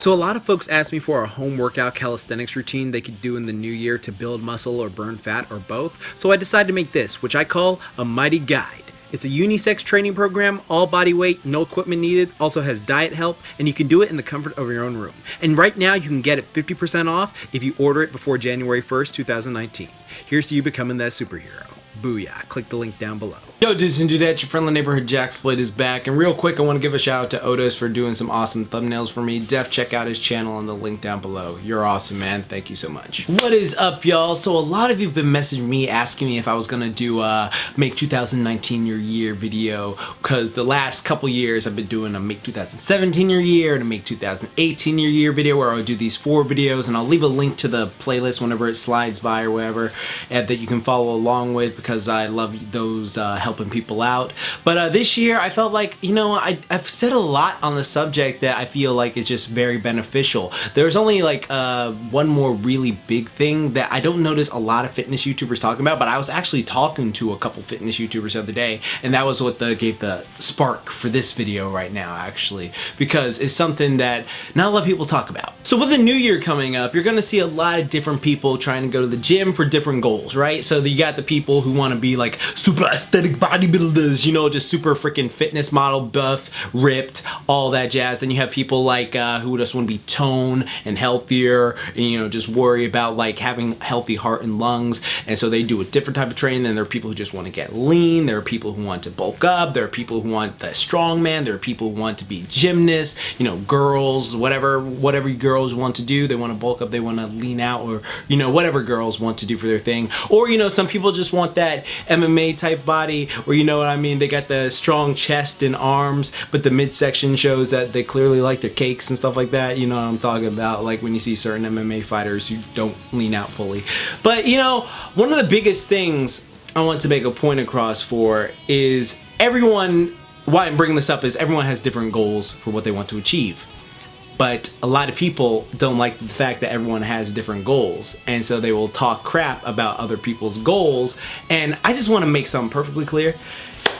So a lot of folks ask me for a home workout calisthenics routine they could do in the new year to build muscle or burn fat or both. So I decided to make this, which I call a Mighty Guide. It's a unisex training program, all body weight, no equipment needed, also has diet help, and you can do it in the comfort of your own room. And right now you can get it 50% off if you order it before January 1st, 2019. Here's to you becoming that superhero. Booyah. Click the link down below. Yo dudes and dudettes, your friendly neighborhood Jaxblade is back, and real quick I want to give a shout out to Otis for doing some awesome thumbnails for me. Def check out his channel on the link down below. You're awesome, man. Thank you so much. What is up, y'all? So a lot of you have been messaging me asking me if I was gonna do a make 2019 your year video, because the last couple years I've been doing a make 2017 your year and a make 2018 your year video where I'll do these 4 videos, and I'll leave a link to the playlist whenever it slides by or whatever, and that you can follow along with, because I love those helping people out. But this year I felt like, you know, I've said a lot on the subject that I feel like is just very beneficial. There's only like one more really big thing that I don't notice a lot of fitness YouTubers talking about, but I was actually talking to a couple fitness YouTubers the other day, and that was what gave the spark for this video right now, actually, because it's something that not a lot of people talk about. So with the new year coming up, you're gonna see a lot of different people trying to go to the gym for different goals, right? So you got the people who want to be like super aesthetic bodybuilders, you know, just super freaking fitness model, buff, ripped, all that jazz. Then you have people like who just want to be toned and healthier, and, you know, just worry about like having healthy heart and lungs, and so they do a different type of training. And there are people who just want to get lean, there are people who want to bulk up, there are people who want the strongman, there are people who want to be gymnasts, you know, girls, whatever girls want to do, they want to bulk up, they want to lean out, or, you know, whatever girls want to do for their thing. Or, you know, some people just want that MMA type body, or, you know what I mean, they got the strong chest and arms, but the midsection shows that they clearly like their cakes and stuff like that. You know what I'm talking about, like when you see certain MMA fighters who don't lean out fully. But, you know, one of the biggest things I want to make a point across for is everyone, why I'm bringing this up is everyone has different goals for what they want to achieve. But a lot of people don't like the fact that everyone has different goals, and so they will talk crap about other people's goals. And I just want to make something perfectly clear.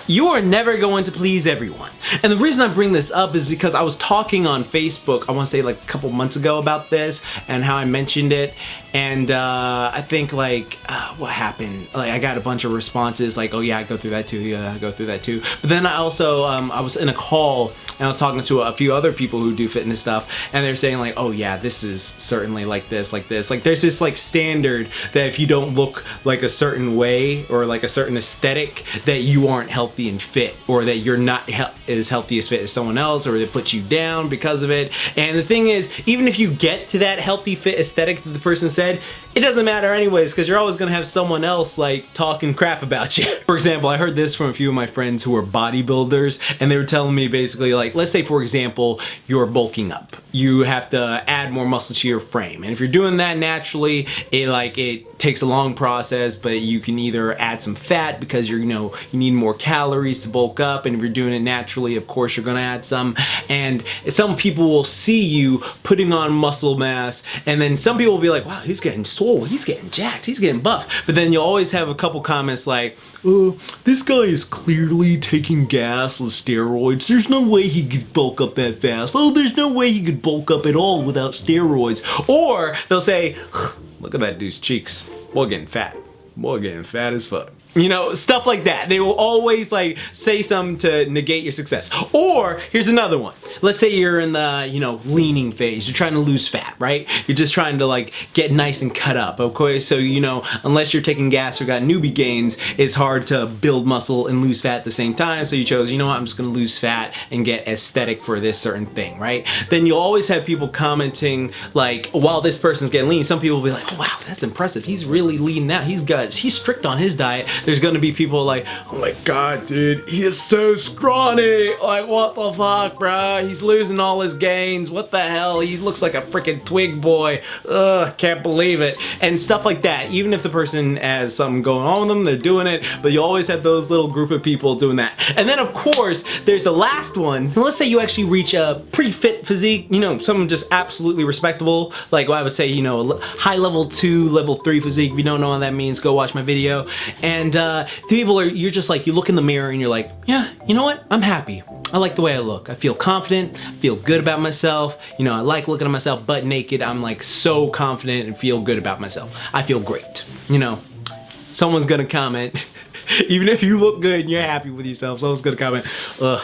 You are never going to please everyone. And the reason I bring this up is because I was talking on Facebook, I want to say like a couple months ago, about this and how I mentioned it. And I think like, what happened? Like I got a bunch of responses like, oh yeah, I go through that too, yeah, I go through that too. But then I also, I was in a call and I was talking to a few other people who do fitness stuff, and they're saying like, oh yeah, this is certainly like this, like this. Like there's this like standard that if you don't look like a certain way or like a certain aesthetic, that you aren't healthy and fit, or that you're not as healthy as fit as someone else, or they put you down because of it. And the thing is, even if you get to that healthy fit aesthetic that the person said, it doesn't matter anyways, because you're always gonna have someone else like talking crap about you. For example, I heard this from a few of my friends who are bodybuilders, and they were telling me basically like, let's say for example, you're bulking up. You have to add more muscle to your frame, and if you're doing that naturally, it takes a long process, but you can either add some fat because you need more calories to bulk up, and if you're doing it naturally, of course you're gonna add some. And some people will see you putting on muscle mass, and then some people will be like, wow, he's getting swole, he's getting jacked, he's getting buff. But then you'll always have a couple comments like, this guy is clearly taking gas and steroids. There's no way he could bulk up that fast. Oh, there's no way he could bulk up at all without steroids. Or they'll say, look at that dude's cheeks. Boy getting fat. Boy getting fat as fuck. You know, stuff like that. They will always like say something to negate your success. Or here's another one. Let's say you're in the, you know, leaning phase. You're trying to lose fat, right? You're just trying to like get nice and cut up, okay? So, you know, unless you're taking gas or got newbie gains, it's hard to build muscle and lose fat at the same time. So you chose, you know what, I'm just gonna lose fat and get aesthetic for this certain thing, right? Then you'll always have people commenting like, while this person's getting lean, some people will be like, oh wow, that's impressive. He's really lean now. He's strict on his diet. There's gonna be people like, oh my god, dude, he is so scrawny. Like, what the fuck, bruh? He's losing all his gains. What the hell? He looks like a freaking twig boy. Ugh, can't believe it. And stuff like that. Even if the person has something going on with them, they're doing it, but you always have those little group of people doing that. And then of course, there's the last one. Let's say you actually reach a pretty fit physique, you know, someone just absolutely respectable. Like I would say, you know, a high level 2, level 3 physique. If you don't know what that means, go watch my video. And people are, you're just like, you look in the mirror and you're like, yeah, you know what? I'm happy. I like the way I look. I feel confident, I feel good about myself. You know, I like looking at myself butt naked. I'm like so confident and feel good about myself. I feel great. You know, someone's gonna comment, even if you look good and you're happy with yourself, someone's gonna comment, ugh,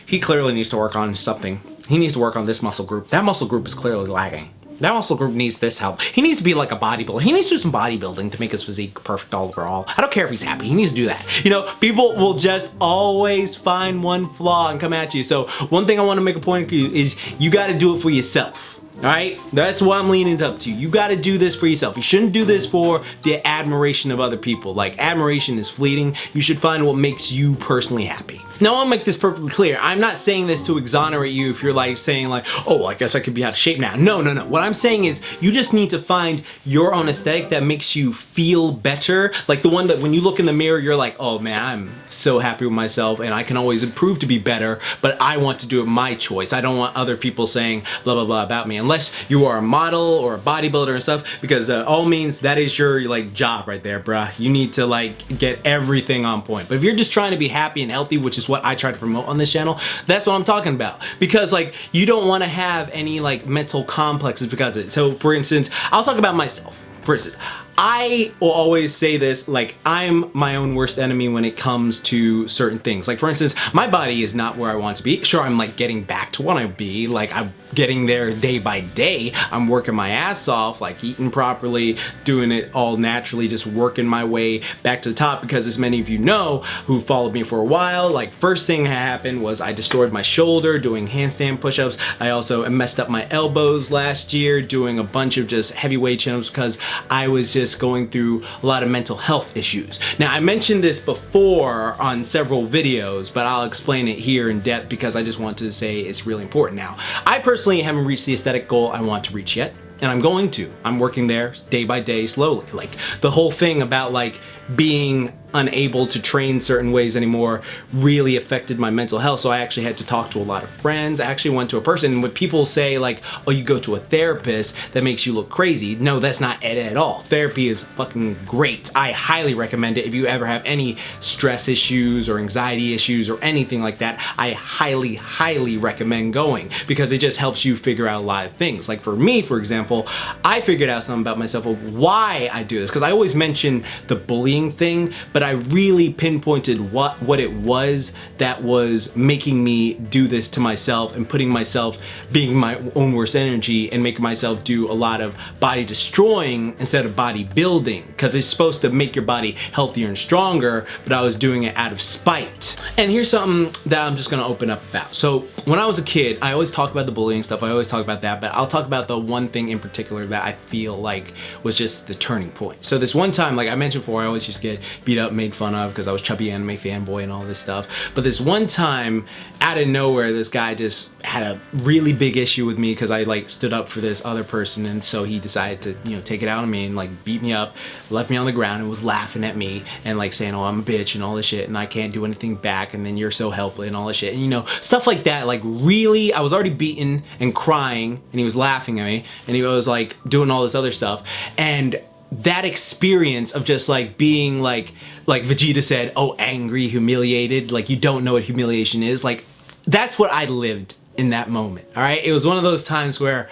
he clearly needs to work on something. He needs to work on this muscle group. That muscle group is clearly lagging. That muscle group needs this help. He needs to be like a bodybuilder. He needs to do some bodybuilding to make his physique perfect all overall. I don't care if he's happy. He needs to do that. You know, people will just always find one flaw and come at you. So one thing I want to make a point of you is you got to do it for yourself. All right, that's what I'm leaning up to. You got to do this for yourself. You shouldn't do this for the admiration of other people. Like, admiration is fleeting. You should find what makes you personally happy. Now, I'll make this perfectly clear. I'm not saying this to exonerate you if you're like saying like, oh, I guess I could be out of shape now. No. What I'm saying is you just need to find your own aesthetic that makes you feel better. Like the one that when you look in the mirror, you're like, oh man, I'm so happy with myself and I can always improve to be better, but I want to do it my choice. I don't want other people saying blah, blah, blah about me. Unless you are a model or a bodybuilder and stuff, because all means that is your like job right there, bruh. You need to like get everything on point. But if you're just trying to be happy and healthy, which is what I try to promote on this channel, that's what I'm talking about. Because like you don't want to have any like mental complexes because of it. So for instance, I'll talk about myself. For instance, I will always say this, like I'm my own worst enemy when it comes to certain things. Like for instance, my body is not where I want to be. Sure, I'm like getting back to what I be. Like I'm getting there day by day. I'm working my ass off, like eating properly, doing it all naturally, just working my way back to the top because as many of you know who followed me for a while, like first thing that happened was I destroyed my shoulder doing handstand push-ups. I also messed up my elbows last year doing a bunch of just heavyweight chin-ups because I was just going through a lot of mental health issues. Now, I mentioned this before on several videos, but I'll explain it here in depth because I just want to say it's really important now. I personally haven't reached the aesthetic goal I want to reach yet, and I'm going to. I'm working there day by day, slowly. Like the whole thing about like being unable to train certain ways anymore really affected my mental health. So I actually had to talk to a lot of friends. I actually went to a person, and when people say like, oh, you go to a therapist that makes you look crazy. No, that's not it at all. Therapy is fucking great. I highly recommend it. If you ever have any stress issues or anxiety issues or anything like that, I highly recommend going because it just helps you figure out a lot of things. Like for me, for example, I figured out something about myself of why I do this, because I always mention the bullying thing, but I really pinpointed what it was that was making me do this to myself and putting myself being my own worst energy and making myself do a lot of body destroying instead of body building, because it's supposed to make your body healthier and stronger, but I was doing it out of spite. And here's something that I'm just gonna open up about. So when I was a kid, I always talk about the bullying stuff, I always talk about that, but I'll talk about the one thing in particular that I feel like was just the turning point. So this one time, like I mentioned before, I always used to get beat up, made fun of because I was chubby anime fanboy and all this stuff. But this one time, out of nowhere, this guy just had a really big issue with me because I like stood up for this other person, and so he decided to, you know, take it out on me and like beat me up, left me on the ground and was laughing at me and like saying, oh, I'm a bitch and all this shit and I can't do anything back and then you're so helpless and all this shit. And you know, stuff like that. Like really, I was already beaten and crying and he was laughing at me and he was like doing all this other stuff. And that experience of just like being like Vegeta said, oh, angry, humiliated, like you don't know what humiliation is, like that's what I lived in that moment. All right, it was one of those times where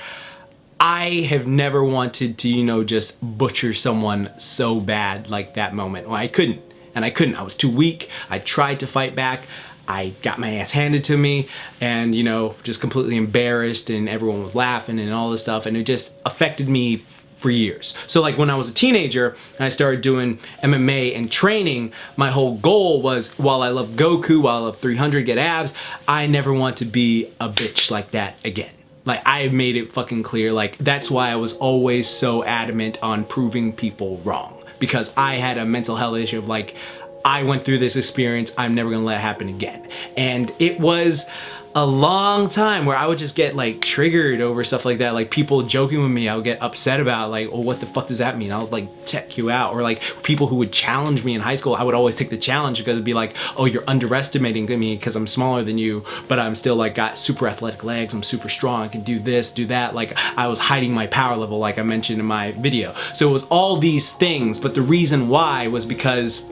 I have never wanted to, you know, just butcher someone so bad like that moment. Well, I couldn't. I was too weak. I tried to fight back. I got my ass handed to me and, you know, just completely embarrassed and everyone was laughing and all this stuff, and it just affected me for years. So like when I was a teenager and I started doing MMA and training, my whole goal was, while I love Goku, while I love 300 get abs, I never want to be a bitch like that again. Like I made it fucking clear, like that's why I was always so adamant on proving people wrong, because I had a mental health issue of like, I went through this experience, I'm never gonna let it happen again. And it was a long time where I would just get like triggered over stuff like that, like people joking with me, I would get upset about like, oh, what the fuck does that mean? I'll like check you out. Or like people who would challenge me in high school, I would always take the challenge because it'd be like, oh, you're underestimating me because I'm smaller than you, but I'm still like got super athletic legs, I'm super strong, I can do this, do that. Like I was hiding my power level like I mentioned in my video. So it was all these things, but the reason why was because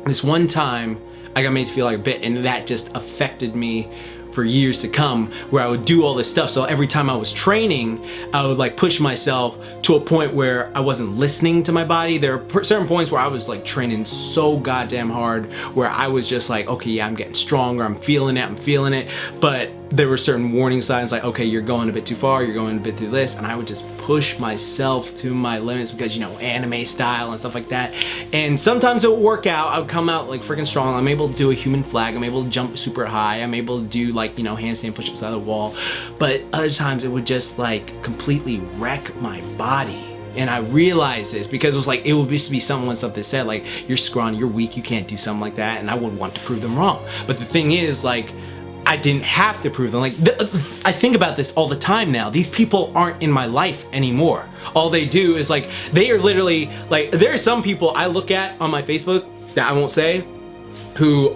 this one time I got made to feel like a bit, and that just affected me for years to come, where I would do all this stuff. So every time I was training, I would like push myself to a point where I wasn't listening to my body. There are certain points where I was like training so goddamn hard where I was just like, okay, yeah, I'm getting stronger, I'm feeling it, but there were certain warning signs like, okay, you're going a bit too far, you're going a bit too this, and I would just push myself to my limits because, you know, anime style and stuff like that. And sometimes it would work out. I would come out like freaking strong. I'm able to do a human flag. I'm able to jump super high. I'm able to do like, you know, handstand push-ups out of the wall. But other times it would just like completely wreck my body. And I realized this because it was like, it would just be something said like, you're scrawny, you're weak, you can't do something like that. And I would want to prove them wrong. But the thing is, like, I didn't have to prove them. Like, I think about this all the time now. These people aren't in my life anymore. All they do is like, they are literally like, there are some people I look at on my Facebook that I won't say, who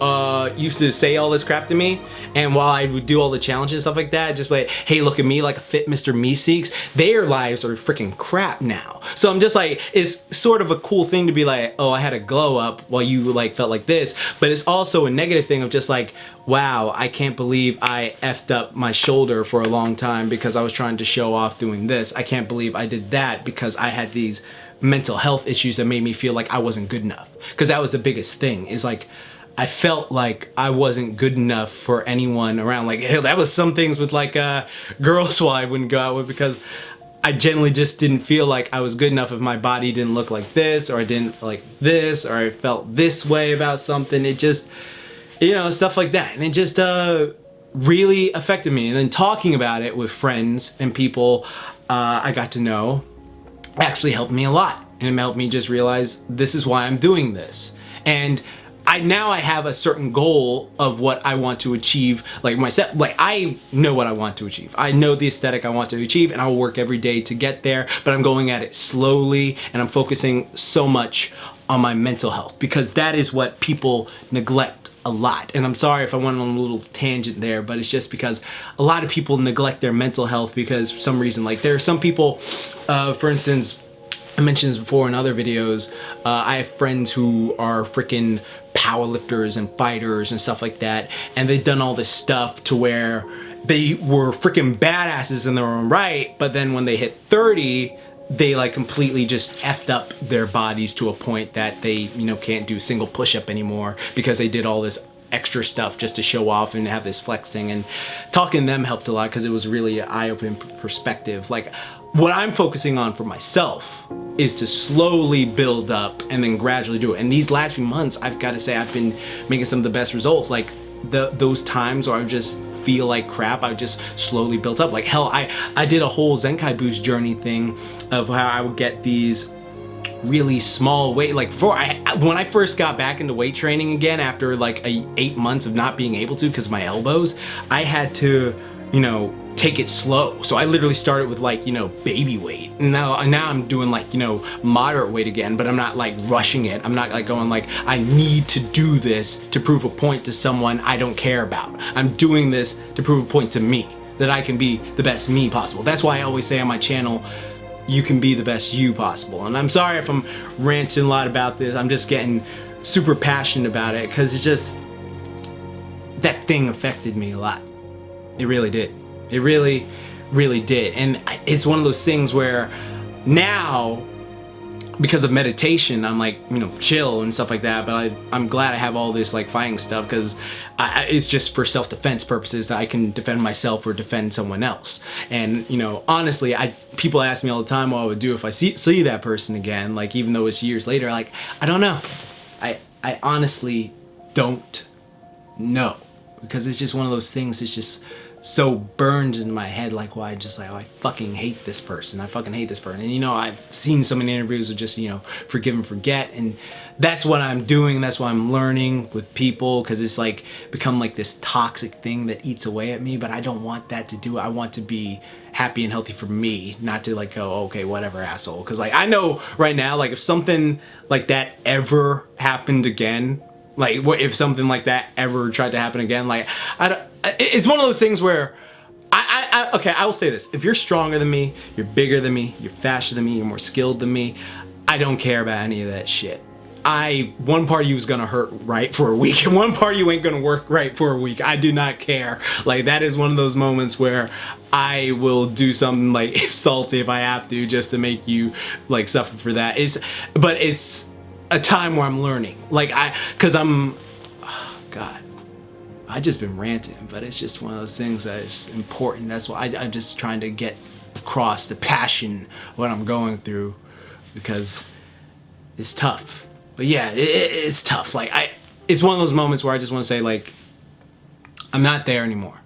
used to say all this crap to me, and while I would do all the challenges and stuff like that, just like, hey, look at me, like a fit Mr. Meeseeks, their lives are freaking crap now. So I'm just like, it's sort of a cool thing to be like, oh, I had a glow up while you like felt like this, but it's also a negative thing of just like, wow, I can't believe I effed up my shoulder for a long time because I was trying to show off doing this. I can't believe I did that because I had these mental health issues that made me feel like I wasn't good enough. Because that was the biggest thing, is like, I felt like I wasn't good enough for anyone around. Like, hell, that was some things with like girls who I wouldn't go out with because I generally just didn't feel like I was good enough if my body didn't look like this, or I didn't like this, or I felt this way about something. It just, you know, stuff like that. And it just really affected me. And then talking about it with friends and people I got to know actually helped me a lot. And it helped me just realize this is why I'm doing this. And now I have a certain goal of what I want to achieve, like myself. Like, I know what I want to achieve. I know the aesthetic I want to achieve, and I will work every day to get there, but I'm going at it slowly, and I'm focusing so much on my mental health because that is what people neglect a lot. And I'm sorry if I went on a little tangent there, but it's just because a lot of people neglect their mental health because for some reason, like there are some people, for instance, I mentioned this before in other videos, I have friends who are freaking powerlifters and fighters and stuff like that, and they've done all this stuff to where they were freaking badasses in their own right, but then when they hit 30, they like completely just effed up their bodies to a point that they, you know, can't do a single push-up anymore because they did all this extra stuff just to show off and have this flex thing. And talking to them helped a lot because it was really an eye-opening perspective. Like, what I'm focusing on for myself is to slowly build up and then gradually do it. And these last few months, I've got to say, I've been making some of the best results. Like those times where I just feel like crap, I just slowly built up. Like hell, I did a whole Zenkai Boost journey thing of how I would get these really small weight, like when I first got back into weight training again after like 8 months of not being able to because of my elbows, I had to, you know, take it slow. So I literally started with like, you know, baby weight. And now I'm doing like, you know, moderate weight again, but I'm not like rushing it. I'm not like going like, I need to do this to prove a point to someone I don't care about. I'm doing this to prove a point to me, that I can be the best me possible. That's why I always say on my channel, you can be the best you possible. And I'm sorry if I'm ranting a lot about this. I'm just getting super passionate about it because it's just, that thing affected me a lot. It really did. It really, really did. And it's one of those things where now, because of meditation, I'm like, you know, chill and stuff like that. But I'm glad I have all this like fighting stuff because it's just for self-defense purposes that I can defend myself or defend someone else. And, you know, honestly, people ask me all the time what I would do if I see that person again. Like, even though it's years later, like, I don't know. I honestly don't know because it's just one of those things that's just so burned in my head, like, why just like, oh, I fucking hate this person. I fucking hate this person. And, you know, I've seen so many interviews of just, you know, forgive and forget. And that's what I'm doing. That's what I'm learning with people because it's like become like this toxic thing that eats away at me. But I don't want that to do it. I want to be happy and healthy for me, not to like go, okay, whatever, asshole. Because like I know right now, like if something like that ever happened again, like what if something like that ever tried to happen again, like it's one of those things where okay, I will say this. If you're stronger than me, you're bigger than me, you're faster than me, you're more skilled than me, I don't care about any of that shit. one part of you is gonna hurt right for a week, and one part of you ain't gonna work right for a week. I do not care. Like, that is one of those moments where I will do something like salty if I have to, just to make you like suffer for that. But it's a time where I'm learning. Like, God, I just been ranting, but it's just one of those things that is important. That's why I'm just trying to get across the passion of what I'm going through, because it's tough. But yeah, it's tough. Like, it's one of those moments where I just want to say, like, I'm not there anymore.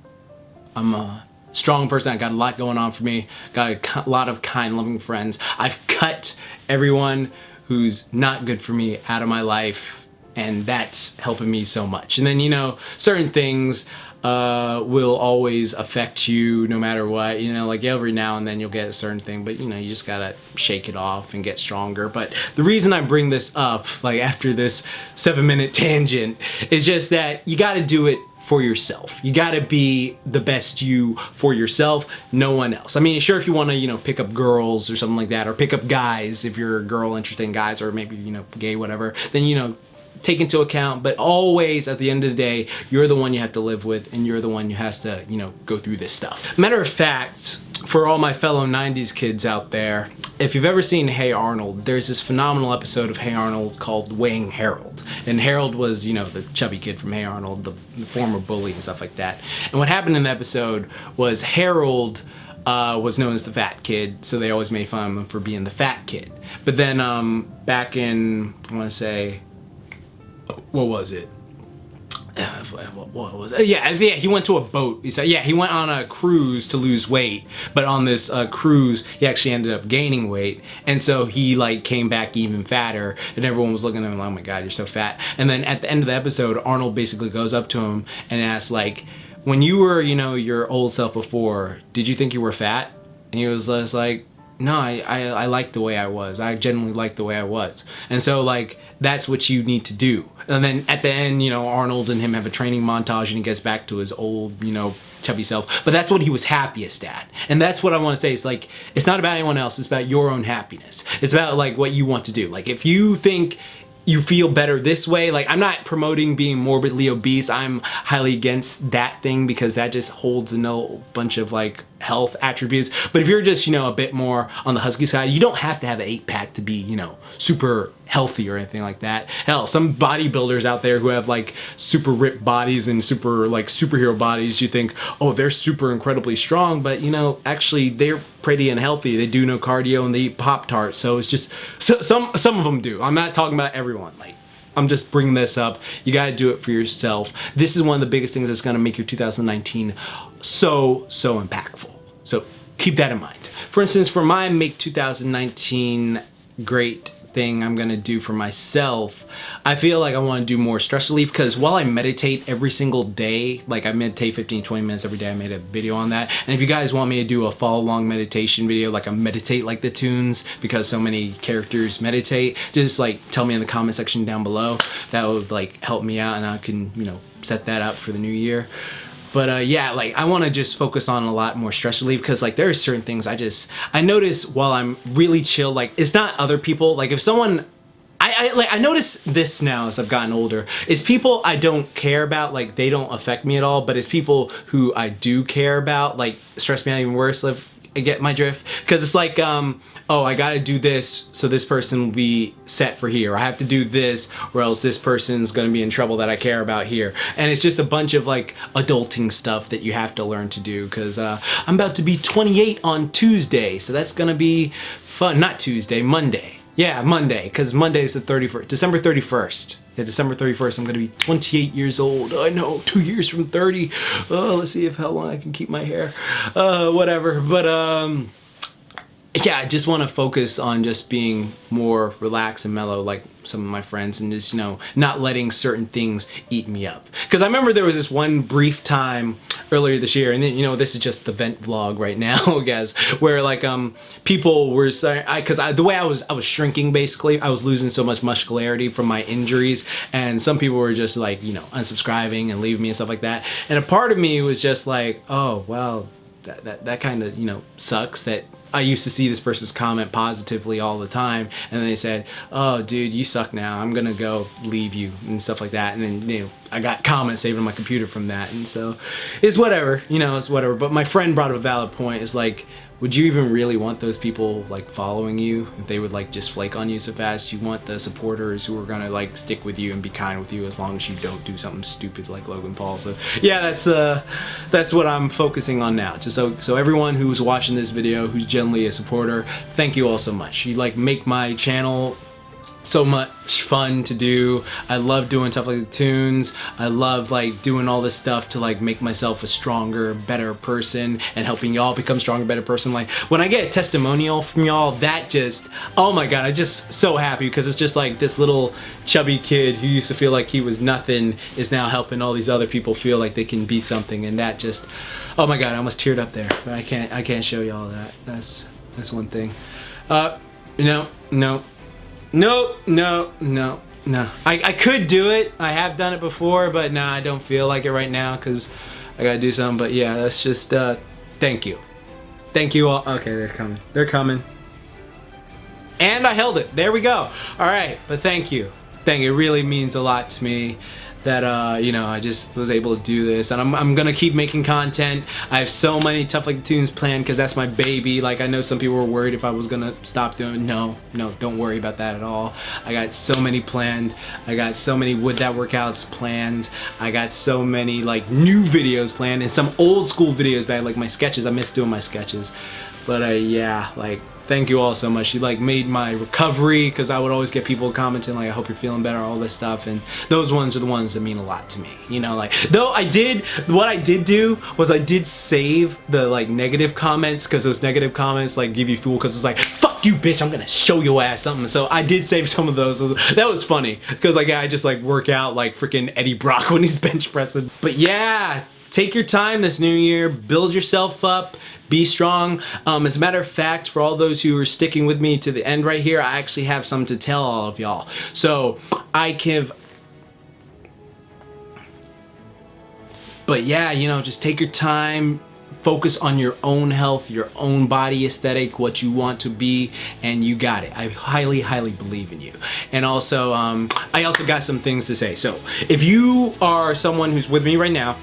I'm a strong person. I got a lot going on for me. Got a lot of kind, loving friends. I've cut everyone who's not good for me out of my life, and that's helping me so much. And then, you know, certain things will always affect you no matter what. You know, like every now and then you'll get a certain thing, but you know, you just gotta shake it off and get stronger. But the reason I bring this up, like after this 7-minute tangent, is just that you gotta do it for yourself. You gotta be the best you for yourself, no one else. I mean, sure, if you wanna, you know, pick up girls or something like that, or pick up guys if you're a girl interested in guys, or maybe, you know, gay, whatever, then, you know, take into account, but always at the end of the day, you're the one you have to live with, and you're the one who has to, you know, go through this stuff. Matter of fact, for all my fellow 90s kids out there, if you've ever seen Hey Arnold, there's this phenomenal episode of Hey Arnold called Weighing Harold. And Harold was, you know, the chubby kid from Hey Arnold, the former bully and stuff like that. And what happened in the episode was Harold was known as the fat kid, so they always made fun of him for being the fat kid. But then back in, I want to say, what was it? What was it? Yeah, he went to a boat. He said, yeah, he went on a cruise to lose weight, but on this cruise, he actually ended up gaining weight, and so he like came back even fatter, and everyone was looking at him like, oh my God, you're so fat. And then at the end of the episode, Arnold basically goes up to him and asks, like, when you were, you know, your old self before, did you think you were fat? And he was just like, no, I liked the way I was. I genuinely liked the way I was. And so, like, that's what you need to do. And then at the end, you know, Arnold and him have a training montage, and he gets back to his old, you know, chubby self. But that's what he was happiest at. And that's what I want to say. It's like, it's not about anyone else. It's about your own happiness. It's about, like, what you want to do. Like, if you think you feel better this way, like, I'm not promoting being morbidly obese. I'm highly against that thing, because that just holds a bunch of, like, health attributes. But if you're just, you know, a bit more on the husky side, you don't have to have an 8-pack to be, you know, super healthy or anything like that. Hell, some bodybuilders out there who have like super ripped bodies and super like superhero bodies, you think, oh, they're super incredibly strong, but you know, actually they're pretty unhealthy. They do no cardio and they eat Pop-Tarts. So it's just, some of them do. I'm not talking about everyone. Like, I'm just bringing this up. You got to do it for yourself. This is one of the biggest things that's going to make your 2019 so impactful. So keep that in mind. For instance, for my Make 2019 Great thing I'm gonna do for myself, I feel like I want to do more stress relief, because while I meditate every single day, like I meditate 15-20 minutes every day, I made a video on that. And if you guys want me to do a follow along meditation video, like a meditate like the tunes, because so many characters meditate, just like tell me in the comment section down below. That would like help me out, and I can, you know, set that up for the new year. But yeah, like I want to just focus on a lot more stress relief, because like there are certain things I notice while I'm really chill. Like, it's not other people. Like if someone, I notice this now as I've gotten older, is people I don't care about, like they don't affect me at all, but it's people who I do care about, like stress me out even worse. Like, I get my drift, because it's like, oh, I gotta do this so this person will be set for here. I have to do this or else this person's gonna be in trouble that I care about here. And it's just a bunch of like adulting stuff that you have to learn to do, because I'm about to be 28 on Tuesday, so that's gonna be fun. Not Tuesday, Monday. Yeah, Monday, because Monday is the 31st, December 31st. Yeah, December 31st, I'm gonna be 28 years old. I know, 2 years from 30. Oh, let's see how long I can keep my hair. Whatever, but yeah, I just want to focus on just being more relaxed and mellow, like some of my friends, and just, you know, not letting certain things eat me up. Because I remember there was this one brief time earlier this year, and then, you know, this is just the vent vlog right now, guys, where like people were saying, because the way I was shrinking, basically, I was losing so much muscularity from my injuries, and some people were just like, you know, unsubscribing and leaving me and stuff like that. And a part of me was just like, oh, well, that kind of, you know, sucks that I used to see this person's comment positively all the time, and then they said, "Oh, dude, you suck now. I'm gonna go leave you," and stuff like that. And then, you know, I got comments saved on my computer from that, and so it's whatever, you know, it's whatever. But my friend brought up a valid point. It's like, would you even really want those people like following you if they would like just flake on you so fast? You want the supporters who are gonna like stick with you and be kind with you as long as you don't do something stupid like Logan Paul. So yeah, that's what I'm focusing on now. Just so everyone who's watching this video who's generally a supporter, thank you all so much. You like make my channel so much fun to do. I love doing stuff like the tunes. I love like doing all this stuff to like make myself a stronger, better person and helping y'all become stronger, better person. Like when I get a testimonial from y'all, that just, oh my God, I'm just so happy because it's just like this little chubby kid who used to feel like he was nothing is now helping all these other people feel like they can be something, and that just, oh my God, I almost teared up there, but I can't show y'all that. That's one thing. No. I could do it. I have done it before, but no, I don't feel like it right now because I gotta do something. But yeah, that's just, thank you. Thank you all. Okay, they're coming. They're coming. And I held it. There we go. All right, but thank you. It really means a lot to me that you know, I just was able to do this, and I'm gonna keep making content. I have so many Tough Like Tunes planned because that's my baby. Like, I know some people were worried if I was gonna stop doing it. No, don't worry about that at all. I got so many planned. I got so many Would That Workouts planned. I got so many like new videos planned and some old school videos back, like my sketches. I miss doing my sketches, but yeah, like, thank you all so much. You like made my recovery, because I would always get people commenting like, I hope you're feeling better, all this stuff, and those ones are the ones that mean a lot to me, you know. Like, though what I did do was I did save the like negative comments, because those negative comments like give you fuel, because it's like, fuck you bitch, I'm gonna show your ass something. So I did save some of those. That was funny, because like I just like work out like freaking Eddie Brock when he's bench pressing. But yeah, take your time this new year, build yourself up, be strong. As a matter of fact, for all those who are sticking with me to the end right here, I actually have something to tell all of y'all. So but yeah, you know, just take your time, focus on your own health, your own body aesthetic, what you want to be, and you got it. I highly, highly believe in you. And also, I also got some things to say. So if you are someone who's with me right now,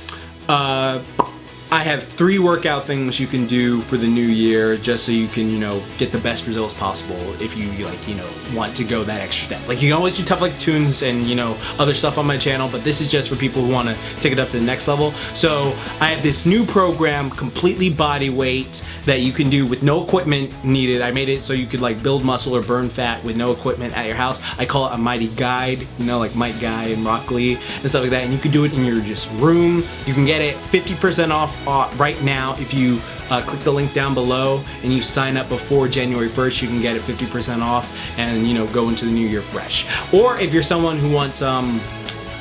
I have 3 workout things you can do for the new year, just so you can, you know, get the best results possible if you like, you know, want to go that extra step. Like, you can always do Tough Like Tunes and, you know, other stuff on my channel, but this is just for people who want to take it up to the next level. So I have this new program, completely body weight, that you can do with no equipment needed. I made it so you could like build muscle or burn fat with no equipment at your house. I call it a Mighty Guide, you know, like Mike Guy and Rock Lee and stuff like that. And you can do it in your just room. You can get it 50% off right now if you click the link down below and you sign up before January 1st. You can get it 50% off and, you know, go into the new year fresh. Or if you're someone who wants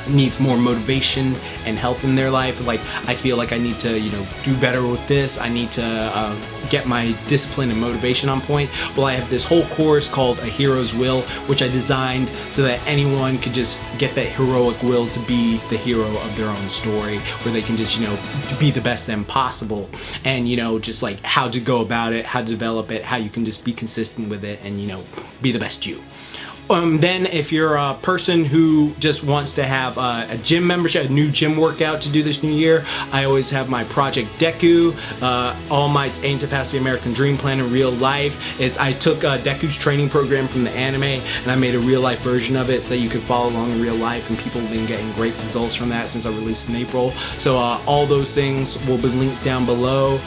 needs more motivation and health in their life, like, I feel like I need to, you know, do better with this, I need to get my discipline and motivation on point, well, I have this whole course called A Hero's Will, which I designed so that anyone could just get that heroic will to be the hero of their own story, where they can just, you know, be the best them possible, and, you know, just like how to go about it, how to develop it, how you can just be consistent with it, and, you know, be the best you. Then if you're a person who just wants to have a gym membership, a new gym workout to do this new year, I always have my Project Deku, All Might's Aimed to Pass the American Dream Plan in real life. I took Deku's training program from the anime and I made a real life version of it so that you could follow along in real life, and people have been getting great results from that since I released in April. So all those things will be linked down below.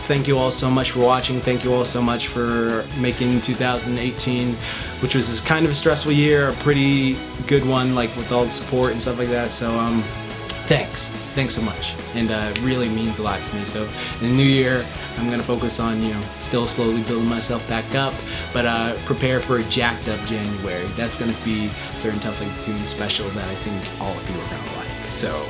Thank you all so much for watching. Thank you all so much for making 2018, which was kind of a stressful year, a pretty good one, like with all the support and stuff like that. So thanks so much, and it really means a lot to me. So in the new year, I'm gonna focus on, you know, still slowly building myself back up, but prepare for a jacked up January. That's gonna be a certain Tough Like Tunes special that I think all of you are gonna like. So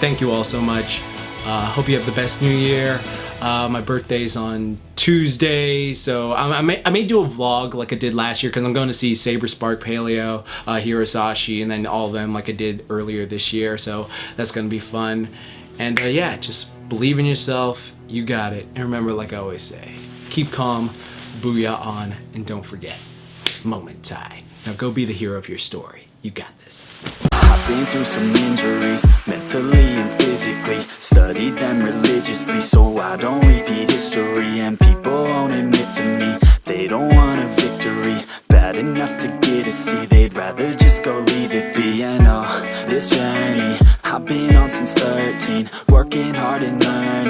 thank you all so much. Hope you have the best new year. My birthday's on Tuesday, so I may do a vlog like I did last year, because I'm going to see Saber Spark, Paleo, Hirasashi, and then all of them like I did earlier this year, so that's going to be fun. And yeah, just believe in yourself, you got it, and remember, like I always say, keep calm, booyah on, and don't forget, moment tie. Now go be the hero of your story. You got this. I've been through some injuries, mentally and physically. Studied them religiously so I don't repeat history. And people won't admit to me they don't want a victory bad enough to get a C. They'd rather just go leave it be. And oh, this journey I've been on since 13, working hard and learning.